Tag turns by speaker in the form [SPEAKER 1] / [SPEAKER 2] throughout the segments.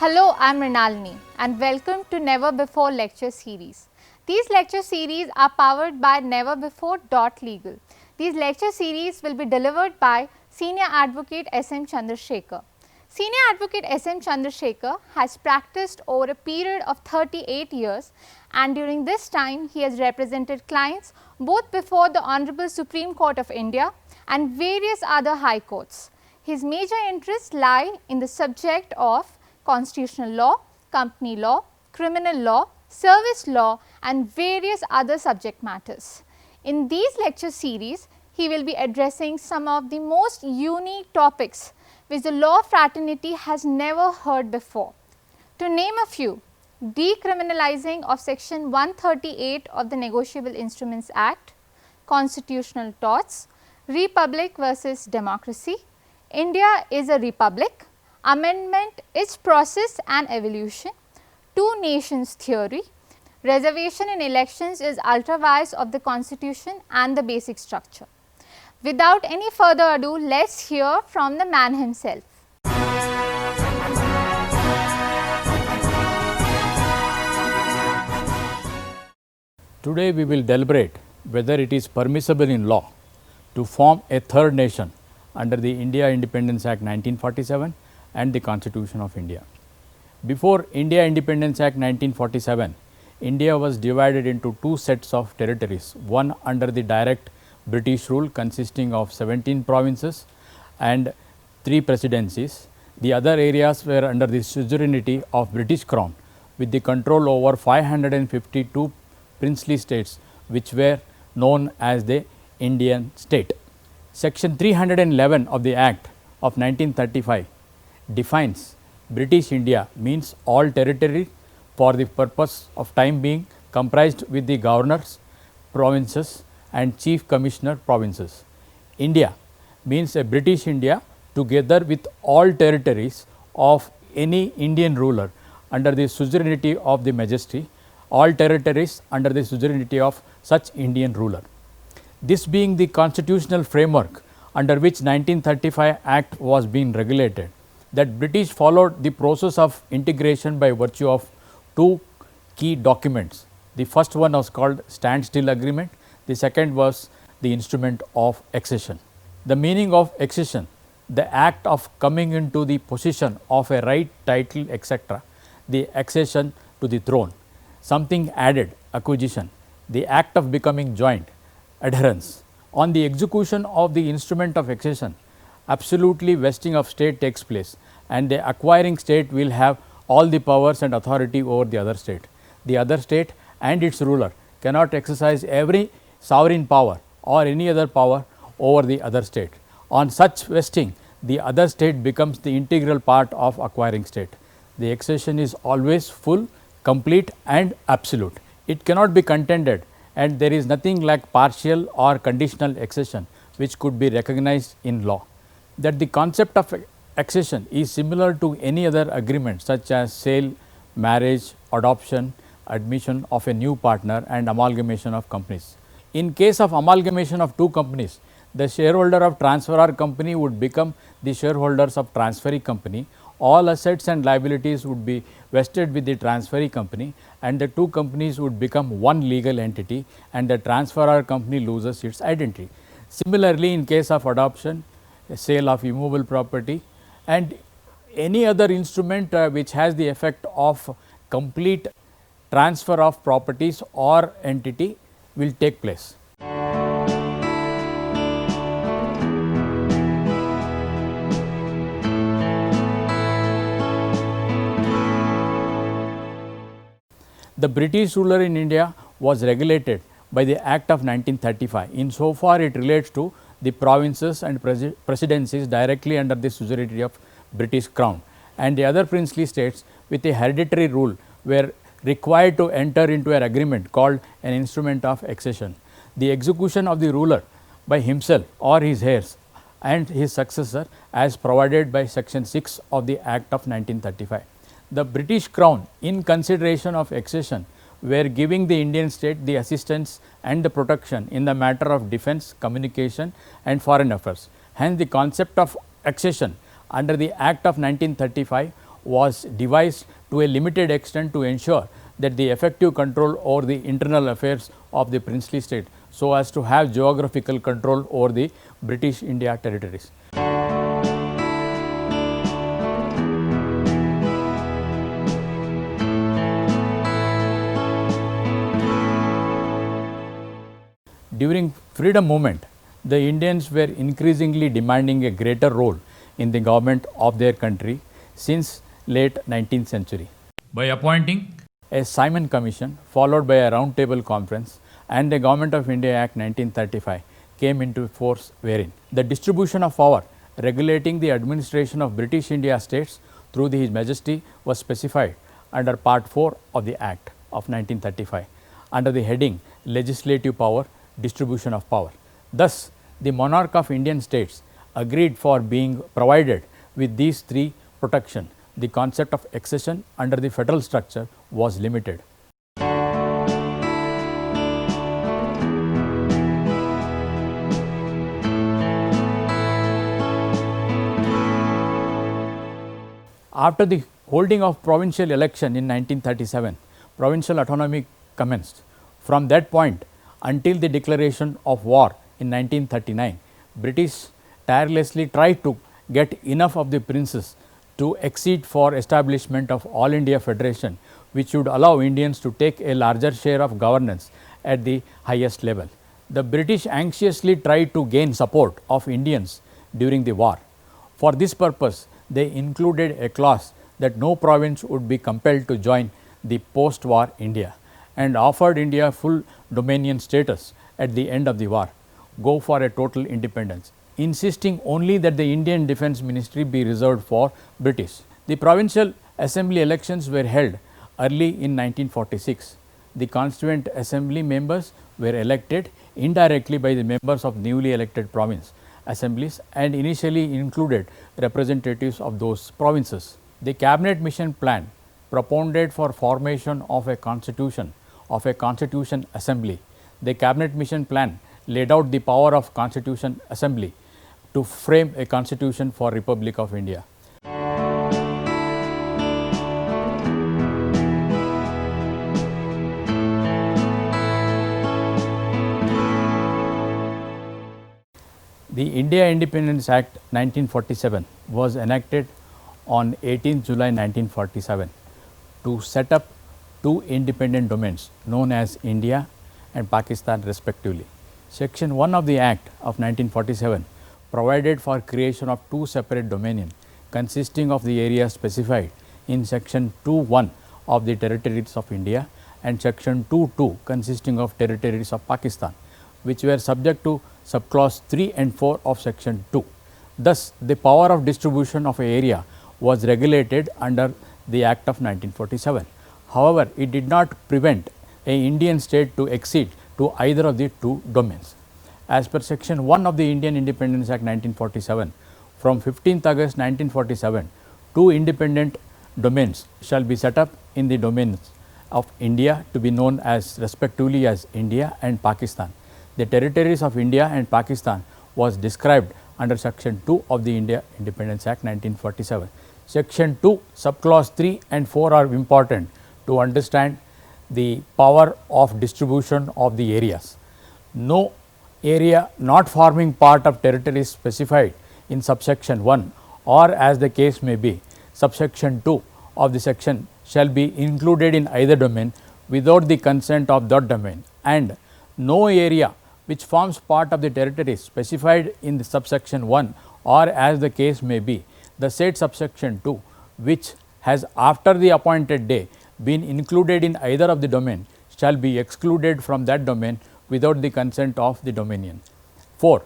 [SPEAKER 1] Hello, I'm Rinalini and welcome to Never Before lecture series. These lecture series are powered by neverbefore.legal. These lecture series will be delivered by Senior Advocate S.M. Chandrasekhar. Senior Advocate S.M. Chandrasekhar has practiced over a period of 38 years, and during this time he has represented clients both before the Honorable Supreme Court of India and various other high courts. His major interests lie in the subject of constitutional law, company law, criminal law, service law and various other subject matters. In these lecture series, he will be addressing some of the most unique topics which the law fraternity has never heard before. To name a few: decriminalizing of section 138 of the Negotiable Instruments Act, constitutional torts, republic versus democracy, India is a republic, amendment, its process and evolution, two nations theory, reservation in elections is ultra vires of the constitution and the basic structure. Without any further ado, let us hear from the man himself.
[SPEAKER 2] Today we will deliberate whether it is permissible in law to form a third nation under the India Independence Act 1947 and the Constitution of India. Before India Independence Act 1947, India was divided into two sets of territories, one under the direct British rule consisting of 17 provinces and 3 presidencies. The other areas were under the suzerainty of British Crown with the control over 552 princely states which were known as the Indian state. Section 311 of the Act of 1935 defines British India means all territory for the purpose of time being comprised with the governors, provinces and chief commissioner provinces. India means a British India together with all territories of any Indian ruler under the suzerainty of the majesty, all territories under the suzerainty of such Indian ruler. This being the constitutional framework under which 1935 Act was being regulated, that British followed the process of integration by virtue of two key documents. The first one was called Standstill Agreement, the second was the Instrument of Accession. The meaning of accession: the act of coming into the possession of a right, title, etc., the accession to the throne. Something added, acquisition, the act of becoming joint, adherence. On the execution of the instrument of accession, absolutely vesting of state takes place and the acquiring state will have all the powers and authority over the other state. The other state and its ruler cannot exercise every sovereign power or any other power over the other state. On such vesting, the other state becomes the integral part of acquiring state. The accession is always full, complete and absolute. It cannot be contended, and there is nothing like partial or conditional accession which could be recognized in law. That the concept of accession is similar to any other agreement such as sale, marriage, adoption, admission of a new partner and amalgamation of companies. In case of amalgamation of two companies, the shareholder of transferor company would become the shareholders of transferee company. All assets and liabilities would be vested with the transferee company and the two companies would become one legal entity and the transferor company loses its identity. Similarly, in case of adoption, a sale of immovable property and any other instrument which has the effect of complete transfer of properties or entity will take place. The British ruler in India was regulated by the Act of 1935 in so far it relates to the provinces and presidencies directly under the suzerainty of British Crown, and the other princely states with a hereditary rule were required to enter into an agreement called an instrument of accession. The execution of the ruler by himself or his heirs and his successor as provided by section 6 of the Act of 1935. The British Crown, in consideration of accession, were giving the Indian state the assistance and the protection in the matter of defense, communication and foreign affairs. Hence, the concept of accession under the Act of 1935 was devised to a limited extent to ensure that the effective control over the internal affairs of the princely state, so as to have geographical control over the British India territories. During freedom movement, the Indians were increasingly demanding a greater role in the government of their country since late 19th century. By appointing a Simon Commission followed by a round table conference and the Government of India Act 1935 came into force, wherein the distribution of power regulating the administration of British India states through His Majesty was specified under Part 4 of the Act of 1935 under the heading Legislative Power, Distribution of Power. Thus, the monarch of Indian states agreed for being provided with these three protection. The concept of accession under the federal structure was limited. After the holding of provincial election in 1937, provincial autonomy commenced. From that point until the declaration of war in 1939, British tirelessly tried to get enough of the princes to accede for establishment of All India Federation, which would allow Indians to take a larger share of governance at the highest level. The British anxiously tried to gain support of Indians during the war. For this purpose, they included a clause that no province would be compelled to join the post-war India, and offered India full dominion status at the end of the war, go for a total independence, insisting only that the Indian Defence Ministry be reserved for British. The provincial assembly elections were held early in 1946. The constituent assembly members were elected indirectly by the members of newly elected province assemblies and initially included representatives of those provinces. The Cabinet Mission Plan propounded for formation of a constitution assembly. The Cabinet Mission Plan laid out the power of Constitution Assembly to frame a constitution for Republic of India. The India Independence Act 1947 was enacted on 18 July 1947 to set up two independent domains known as India and Pakistan respectively. Section 1 of the Act of 1947 provided for creation of two separate dominions consisting of the areas specified in Section 2(1) of the territories of India and Section 2(2) consisting of territories of Pakistan, which were subject to subclause 3 and 4 of Section 2. Thus, the power of distribution of an area was regulated under the Act of 1947. However, it did not prevent an Indian state to accede to either of the two domains. As per Section 1 of the Indian Independence Act 1947, from 15th August 1947, two independent domains shall be set up in the domains of India to be known as respectively as India and Pakistan. The territories of India and Pakistan was described under Section 2 of the India Independence Act 1947. Section 2 subclause 3 and 4 are important to understand the power of distribution of the areas. No area not forming part of territories specified in subsection 1 or as the case may be, subsection 2 of the section shall be included in either domain without the consent of that domain, and no area which forms part of the territories specified in the subsection 1 or as the case may be, the said subsection 2 which has after the appointed day been included in either of the domain shall be excluded from that domain without the consent of the dominion. 4.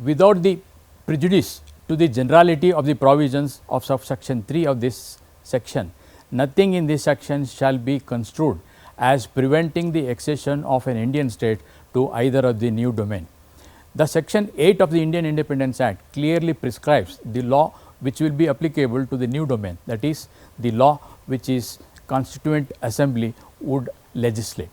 [SPEAKER 2] Without the prejudice to the generality of the provisions of subsection 3 of this section, nothing in this section shall be construed as preventing the accession of an Indian state to either of the new domain. The section 8 of the Indian Independence Act clearly prescribes the law which will be applicable to the new domain, that is, the law which is Constituent Assembly would legislate.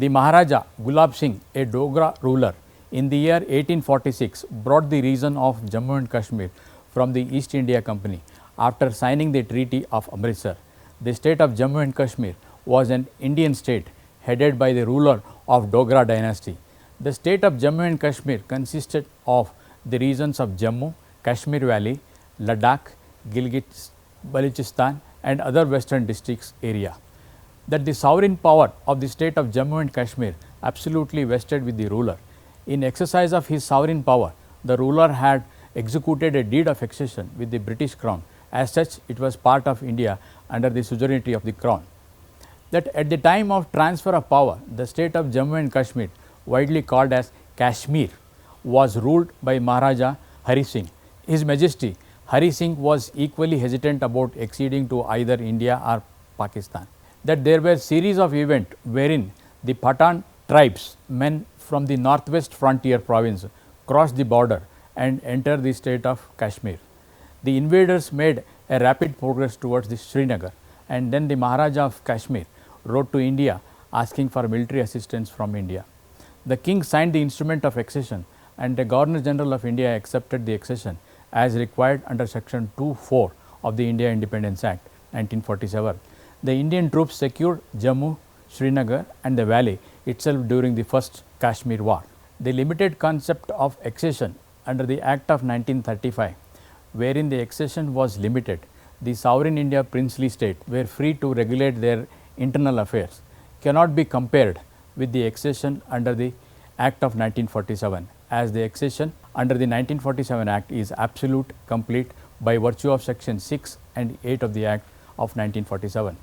[SPEAKER 2] The Maharaja Gulab Singh, a Dogra ruler, in the year 1846 brought the region of Jammu and Kashmir from the East India Company after signing the Treaty of Amritsar. The state of Jammu and Kashmir was an Indian state headed by the ruler of Dogra dynasty. The state of Jammu and Kashmir consisted of the regions of Jammu, Kashmir Valley, Ladakh, Gilgit, Balochistan and other western districts area. That the sovereign power of the state of Jammu and Kashmir absolutely vested with the ruler. In exercise of his sovereign power, the ruler had executed a deed of accession with the British crown. As such, it was part of India under the suzerainty of the crown. That at the time of transfer of power, the state of Jammu and Kashmir, widely called as Kashmir, was ruled by Maharaja Hari Singh. His Majesty Hari Singh was equally hesitant about acceding to either India or Pakistan. That there were series of events wherein the Pathan tribes, men from the northwest frontier province, crossed the border and entered the state of Kashmir. The invaders made a rapid progress towards the Srinagar, and then the Maharaja of Kashmir wrote to India asking for military assistance from India. The king signed the instrument of accession and the Governor General of India accepted the accession as required under section 2(4) of the India Independence Act 1947. The Indian troops secured Jammu, Srinagar and the valley itself during the first Kashmir war. The limited concept of accession under the Act of 1935, wherein the accession was limited, the sovereign India princely state were free to regulate their internal affairs, cannot be compared with the accession under the Act of 1947, as the accession under the 1947 Act is absolute, complete by virtue of section 6 and 8 of the Act of 1947.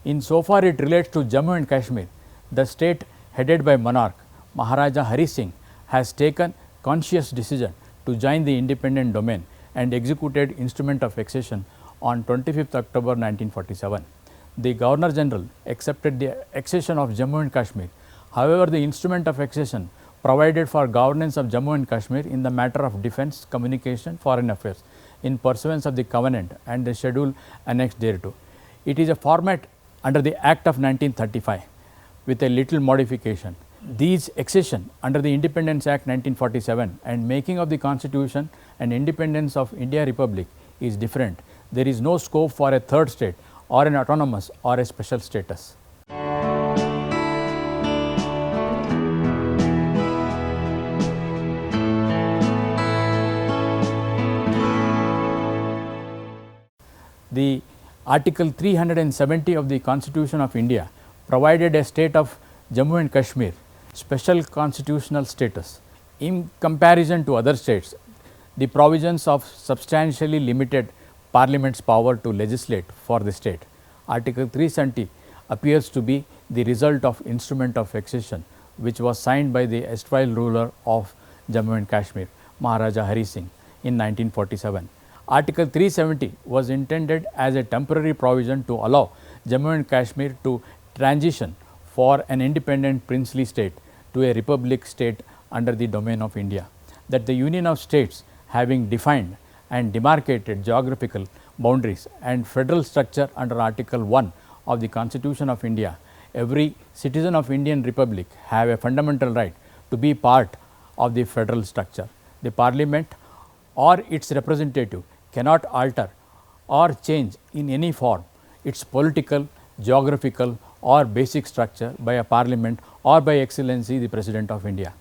[SPEAKER 2] In so far it relates to Jammu and Kashmir, the state headed by monarch Maharaja Hari Singh has taken conscious decision to join the independent domain and executed instrument of accession on 25th October 1947. The Governor General accepted the accession of Jammu and Kashmir. However, the instrument of accession provided for governance of Jammu and Kashmir in the matter of defence, communication, foreign affairs in pursuance of the covenant and the schedule annexed thereto. It is a format under the Act of 1935 with a little modification. These accession under the Independence Act 1947 and making of the Constitution and independence of India Republic is different. There is no scope for a third state or an autonomous or a special status. The Article 370 of the Constitution of India provided a state of Jammu and Kashmir special constitutional status. In comparison to other states, the provisions of substantially limited Parliament's power to legislate for the state. Article 370 appears to be the result of instrument of accession which was signed by the erstwhile ruler of Jammu and Kashmir, Maharaja Hari Singh in 1947. Article 370 was intended as a temporary provision to allow Jammu and Kashmir to transition for an independent princely state to a republic state under the domain of India. That the union of states having defined and demarcated geographical boundaries and federal structure under Article 1 of the Constitution of India, every citizen of Indian Republic have a fundamental right to be part of the federal structure. The Parliament or its representative cannot alter or change in any form its political, geographical or basic structure by a Parliament or by Excellency the President of India.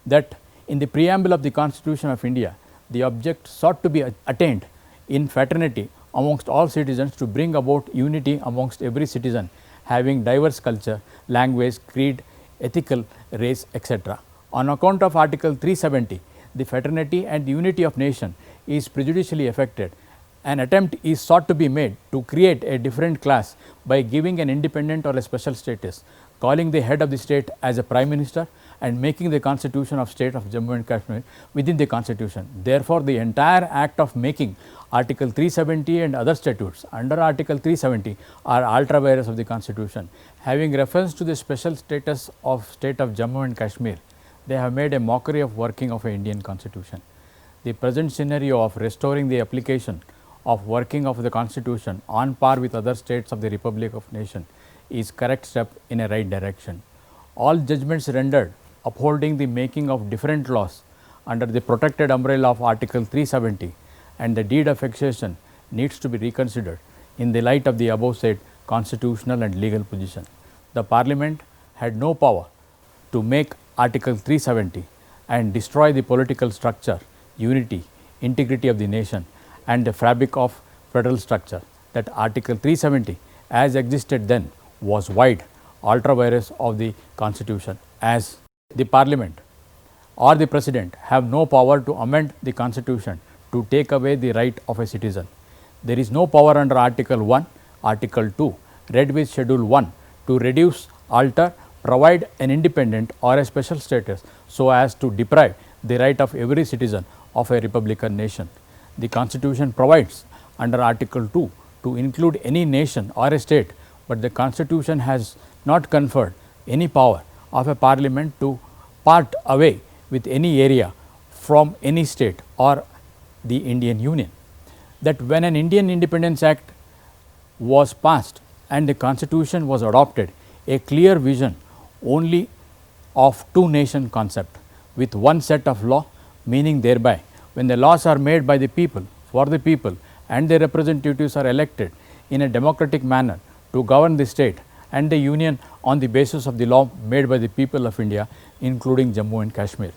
[SPEAKER 2] That in the preamble of the Constitution of India, the object sought to be attained in fraternity amongst all citizens to bring about unity amongst every citizen having diverse culture, language, creed, ethical, race, etc. On account of Article 370, the fraternity and unity of nation is prejudicially affected. An attempt is sought to be made to create a different class by giving an independent or a special status, calling the head of the state as a Prime Minister and making the Constitution of State of Jammu and Kashmir within the Constitution. Therefore, the entire act of making Article 370 and other statutes under Article 370 are ultra vires of the Constitution. Having reference to the special status of state of Jammu and Kashmir, they have made a mockery of working of an Indian Constitution. The present scenario of restoring the application of working of the Constitution on par with other states of the Republic of Nation is correct step in a right direction. all judgments rendered upholding the making of different laws under the protected umbrella of Article 370 and the deed of accession needs to be reconsidered in the light of the above said constitutional and legal position. The Parliament had no power to make Article 370 and destroy the political structure, unity, integrity of the nation and the fabric of federal structure. That Article 370 as existed then was void ultra vires of the Constitution, as the Parliament or the President have no power to amend the Constitution to take away the right of a citizen. There is no power under Article 1, Article 2 read with Schedule 1 to reduce, alter, provide an independent or a special status so as to deprive the right of every citizen of a republican nation. The Constitution provides under Article 2 to include any nation or a state, but the Constitution has not conferred any power of a parliament to part away with any area from any state or the Indian Union. That when an Indian Independence Act was passed and the Constitution was adopted, a clear vision only of two nation concept with one set of law, meaning thereby when the laws are made by the people for the people and their representatives are elected in a democratic manner to govern the state and the union on the basis of the law made by the people of India, including Jammu and Kashmir.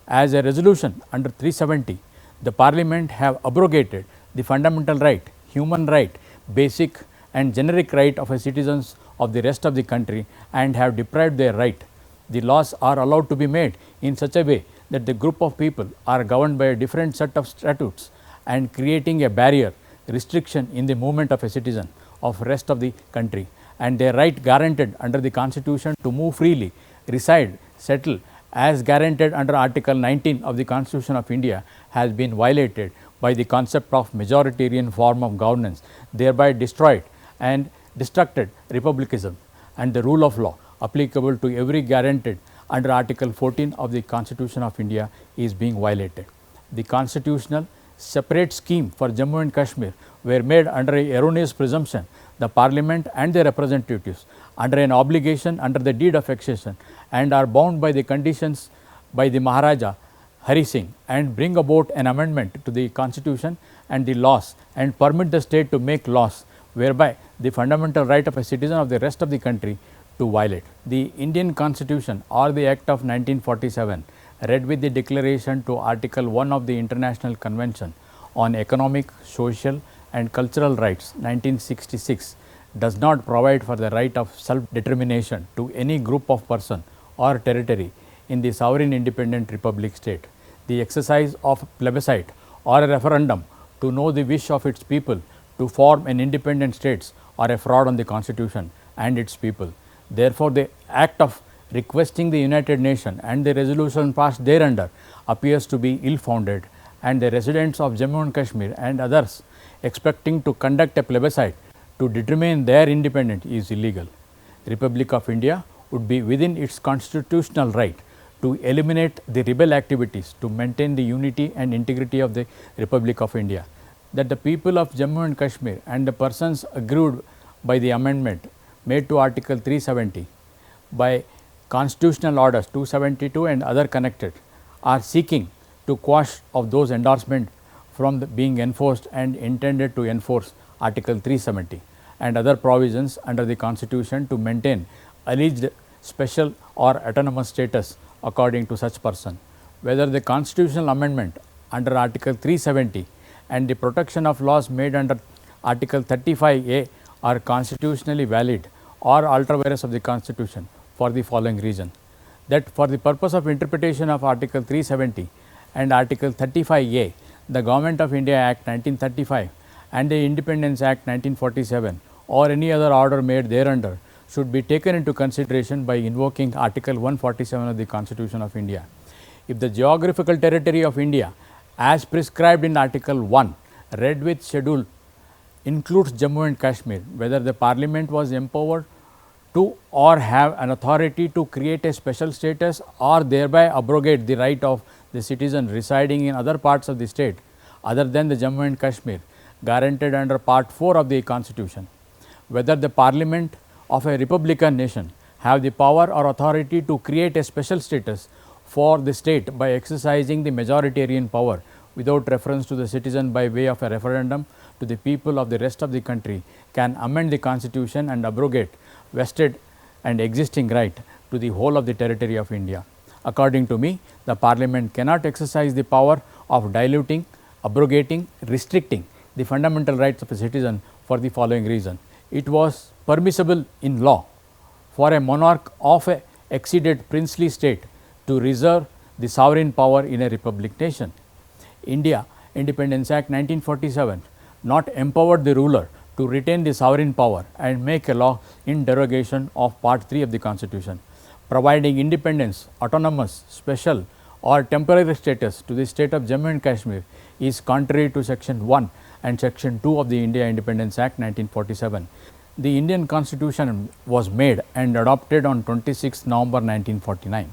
[SPEAKER 2] As a resolution under 370, the Parliament have abrogated the fundamental right, human right, basic and generic right of a citizens of the rest of the country and have deprived their right. The laws are allowed to be made in such a way that the group of people are governed by a different set of statutes and creating a barrier, restriction in the movement of a citizen of rest of the country and their right guaranteed under the Constitution to move freely, reside, settle as guaranteed under Article 19 of the Constitution of India has been violated by the concept of majoritarian form of governance, thereby destroyed and destructed republicanism and the rule of law applicable to every guaranteed under Article 14 of the Constitution of India is being violated. The constitutional separate scheme for Jammu and Kashmir were made under a erroneous presumption. The Parliament and their representatives under an obligation under the deed of accession and are bound by the conditions by the Maharaja Hari Singh and bring about an amendment to the Constitution and the laws and permit the state to make laws whereby the fundamental right of a citizen of the rest of the country to violate. The Indian Constitution or the Act of 1947 read with the declaration to Article 1 of the International Convention on Economic, Social and Cultural Rights 1966 does not provide for the right of self-determination to any group of person or territory in the sovereign independent republic state. The exercise of plebiscite or a referendum to know the wish of its people to form an independent states are a fraud on the Constitution and its people. Therefore, the act of requesting the United Nations and the resolution passed thereunder appears to be ill-founded, and the residents of Jammu and Kashmir and others expecting to conduct a plebiscite to determine their independence is illegal. Republic of India would be within its constitutional right to eliminate the rebel activities to maintain the unity and integrity of the Republic of India. That the people of Jammu and Kashmir and the persons aggrieved by the amendment made to Article 370 by Constitutional Orders 272 and other connected are seeking to quash of those endorsements from being enforced and intended to enforce Article 370 and other provisions under the Constitution to maintain alleged special or autonomous status according to such person. Whether the constitutional amendment under Article 370 and the protection of laws made under Article 35A are constitutionally valid or ultra vires of the Constitution for the following reason: that for the purpose of interpretation of Article 370 and Article 35A, the Government of India Act 1935 and the Independence Act 1947 or any other order made thereunder should be taken into consideration by invoking Article 147 of the Constitution of India. If the geographical territory of India as prescribed in Article 1 read with schedule includes Jammu and Kashmir, whether the Parliament was empowered to or have an authority to create a special status or thereby abrogate the right of the citizen residing in other parts of the state other than the Jammu and Kashmir guaranteed under Part 4 of the Constitution. Whether the Parliament of a republican nation have the power or authority to create a special status for the state by exercising the majoritarian power without reference to the citizen by way of a referendum to the people of the rest of the country, can amend the constitution and abrogate vested and existing right to the whole of the territory of India. According to me, the Parliament cannot exercise the power of diluting, abrogating, restricting the fundamental rights of a citizen for the following reason. It was permissible in law for a monarch of a exceeded princely state to reserve the sovereign power in a republic nation. India Independence Act 1947 not empowered the ruler to retain the sovereign power and make a law in derogation of Part 3 of the Constitution, providing independence, autonomous, special or temporary status to the state of Jammu and Kashmir is contrary to Section 1 and Section 2 of the India Independence Act 1947. The Indian Constitution was made and adopted on 26 November 1949.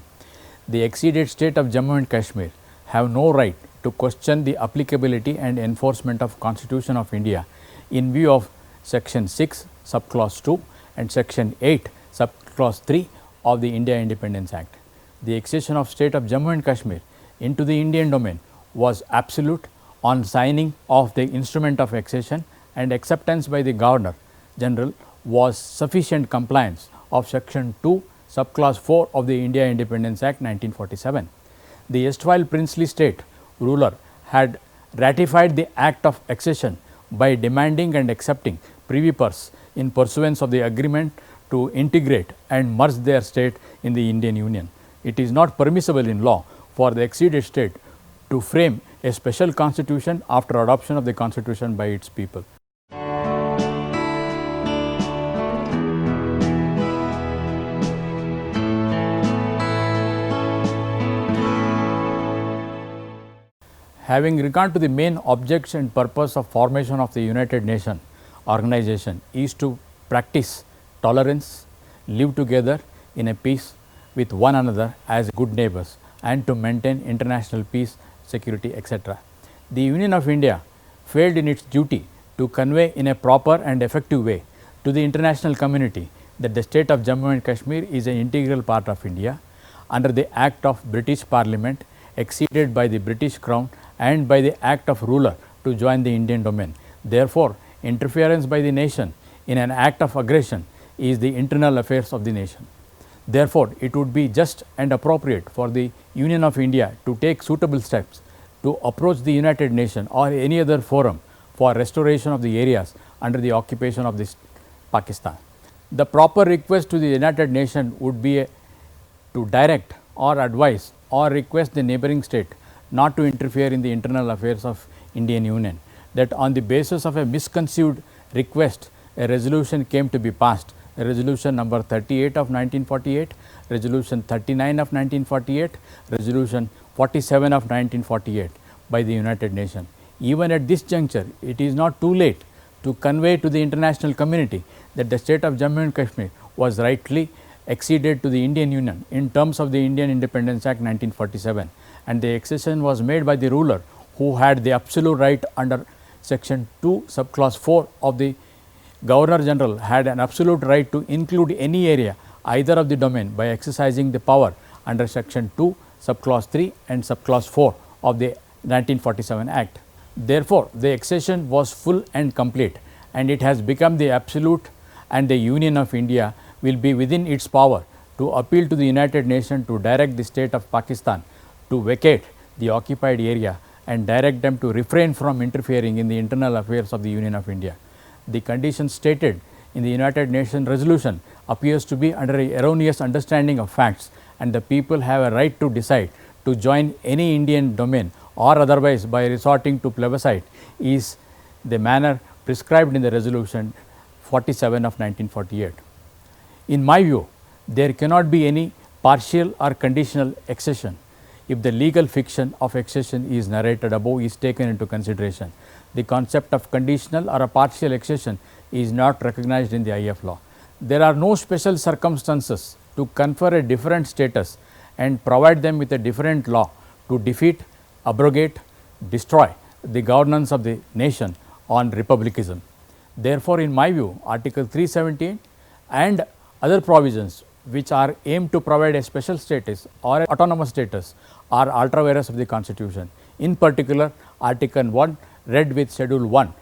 [SPEAKER 2] The exceeded state of Jammu and Kashmir have no right to question the applicability and enforcement of Constitution of India in view of Section 6 subclause 2 and Section 8 subclause 3 of the India Independence Act. The accession of state of Jammu and Kashmir into the Indian domain was absolute on signing of the instrument of accession, and acceptance by the Governor General was sufficient compliance of Section 2 subclause 4 of the India Independence Act 1947. The erstwhile princely state ruler had ratified the act of accession by demanding and accepting privy purse in pursuance of the agreement to integrate and merge their state in the Indian Union. It is not permissible in law for the exceeded state to frame a special constitution after adoption of the constitution by its people. Having regard to the main objects and purpose of formation of the United Nations organization is to practice tolerance, live together in a peace with one another as good neighbors, and to maintain international peace, security, etc. The Union of India failed in its duty to convey in a proper and effective way to the international community that the state of Jammu and Kashmir is an integral part of India under the Act of British Parliament acceded by the British Crown and by the Act of Ruler to join the Indian domain. Therefore, interference by the nation in an act of aggression is the internal affairs of the nation. Therefore, it would be just and appropriate for the Union of India to take suitable steps to approach the United Nations or any other forum for restoration of the areas under the occupation of this Pakistan. The proper request to the United Nations would be to direct or advise or request the neighboring state not to interfere in the internal affairs of Indian Union, that on the basis of a misconceived request a resolution came to be passed, resolution number 38 of 1948, resolution 39 of 1948, resolution 47 of 1948 by the United Nations. Even at this juncture, it is not too late to convey to the international community that the state of Jammu and Kashmir was rightly acceded to the Indian Union in terms of the Indian Independence Act 1947, and the accession was made by the ruler who had the absolute right under Section 2 subclause 4 of the Governor General had an absolute right to include any area either of the domain by exercising the power under Section 2 subclause 3 and subclause 4 of the 1947 Act. Therefore, the accession was full and complete, and it has become the absolute, and the Union of India will be within its power to appeal to the United Nations to direct the state of Pakistan to vacate the occupied area and direct them to refrain from interfering in the internal affairs of the Union of India. The conditions stated in the United Nations resolution appears to be under an erroneous understanding of facts, and the people have a right to decide to join any Indian domain or otherwise by resorting to plebiscite is the manner prescribed in the resolution 47 of 1948. In my view, there cannot be any partial or conditional accession if the legal fiction of accession is narrated above is taken into consideration. The concept of conditional or a partial accession is not recognized in the IF law. There are no special circumstances to confer a different status and provide them with a different law to defeat, abrogate, destroy the governance of the nation on republicanism. Therefore, in my view, Article 317 and other provisions which are aimed to provide a special status or an autonomous status are ultra vires of the Constitution. In particular, Article 1 read with Schedule 1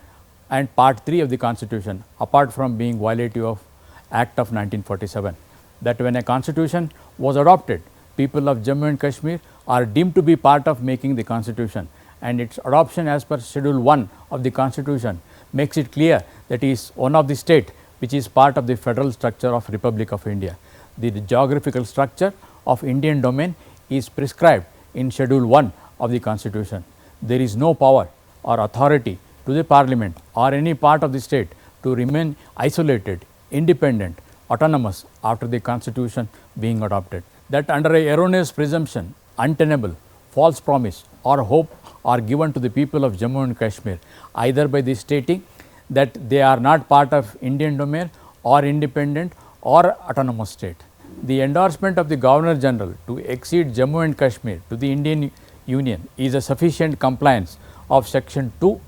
[SPEAKER 2] and Part 3 of the Constitution, apart from being violative of Act of 1947, that when a Constitution was adopted, people of Jammu and Kashmir are deemed to be part of making the Constitution, and its adoption as per Schedule 1 of the Constitution makes it clear that he is one of the state which is part of the federal structure of Republic of India. The geographical structure of Indian domain is prescribed in Schedule 1 of the Constitution. There is no power or authority to the Parliament or any part of the state to remain isolated, independent, autonomous after the Constitution being adopted. That under a erroneous presumption, untenable, false promise or hope are given to the people of Jammu and Kashmir, either by the stating that they are not part of Indian domain or independent or autonomous state. The endorsement of the Governor General to accede Jammu and Kashmir to the Indian Union is a sufficient compliance of Section 2,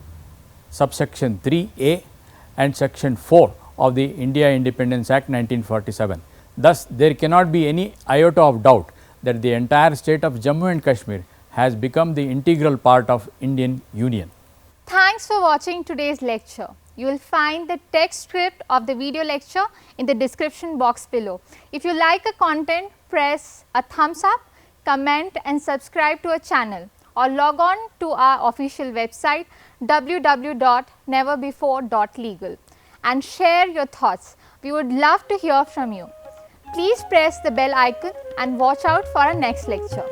[SPEAKER 2] subsection 3A and Section 4 of the India Independence Act 1947. Thus, there cannot be any iota of doubt that the entire state of Jammu and Kashmir has become the integral part of Indian Union.
[SPEAKER 1] Thanks for watching today's lecture. You will find the text script of the video lecture in the description box below. If you like the content, press a thumbs up, comment and subscribe to our channel, or log on to our official website www.neverbefore.legal and share your thoughts. We would love to hear from you. Please press the bell icon and watch out for our next lecture.